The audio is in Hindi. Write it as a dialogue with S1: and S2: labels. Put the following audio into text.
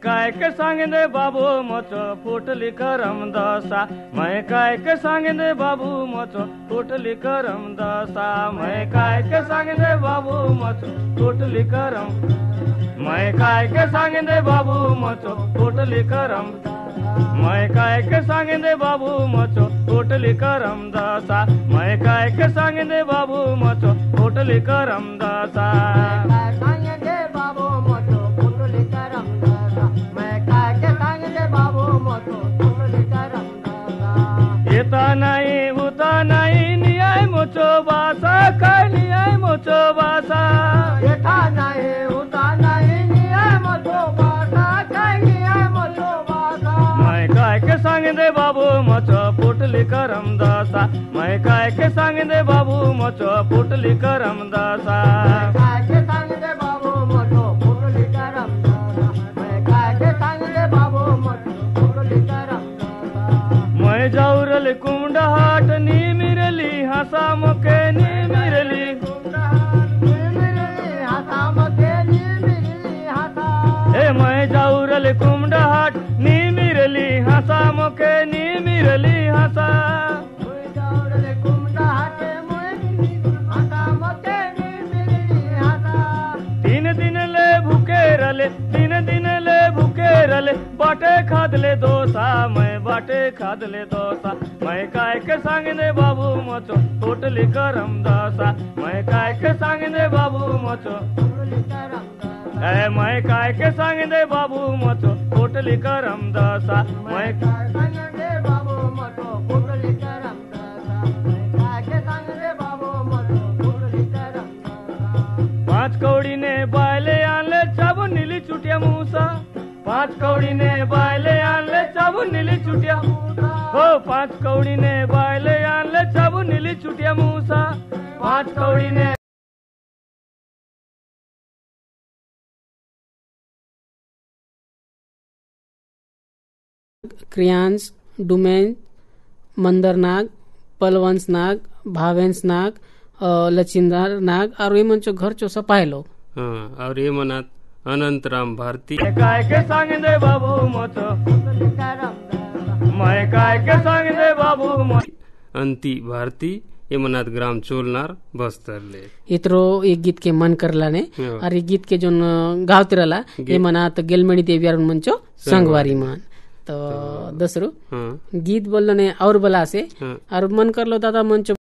S1: काय के सांगिंदे बाबू मोचो फुटली करम दसा मैं काय के सांगिंदे बाबू मोचो फुटली करम दसा मैं काय के सांगिंदे बाबू मोचो फुटली करम मैं काय के सांगिंदे बाबू मोचो फुटली करम मैं काय के सांगिंदे बाबू मोचो फुटली करम दसा मैं काय के सांगिंदे बाबू मोचो फुटली करम दसा येता नाही उता नाही नियाय मोचो बासा काय नियाय मोचो बासा
S2: येता नाही उता नाही नियाय मोचो बासा काय नियाय मोचो बासा
S1: मैं काय के सांगिंदे बाबू मोचो फुटली करम दसा मैं काय के सांगिंदे बाबू मोचो फुटली करम दसा
S2: काय के सांगिंदे बाबू मोचो फुटली करम दसा मैं काय के सांगिंदे बाबू मोचो फुटली करम दसा
S1: मैं जाऊरली कुंडहाट नी मिरली हसा मुके नी मिरली ए मैं जाऊरली कुंडहाट नी मिरली हसा मुके नी मिरली हसा तीन दिन ले भूखे रले बाटे खादले दोसा मैं बाटे खादले दोसा मैं काय के सांगिंदे बाबू मोचो फुटली करम दसा मैं काय के सांगिंदे बाबू मोचो मैं काय के सांगिंदे बाबू मोचो फुटली करम दसा मैं
S2: सांगिंदे बाबू मोचो फुटली करम दसा मैं काय के सांगिंदे बाबू मोचो फुटली करम दसा
S1: पांच कौड़ी ने बायले आनले चाबू नीली चुटिया मूसा पांच कौड़ी ने बायले आनले चाबू नीली चुटिया हो पांच कौड़ी ने बायले आनले चाबू नीली चुटिया मूसा पांच कौड़ी ने
S3: क्रियांश डुमेन मंदरनाग पलवंशनाग भावेंशनाग लचिंदर नाग और ये मन घर चो सपायलो
S4: और ये मनात अनंतराम भारती
S1: काय के सांगिंदे बाबू मोचो मैं काय के सांगिंदे बाबू
S4: अंती भारती ये मनात ग्राम चोलनार बस्तरले
S3: इतरो एक गीत के मन करला ने और ये गीत के जो गावते रहला ये मनात गेलमणी देवी मंचो संगवारी मान तो दसरो गीत बोलने और बला से और मन करलो दादा मंचो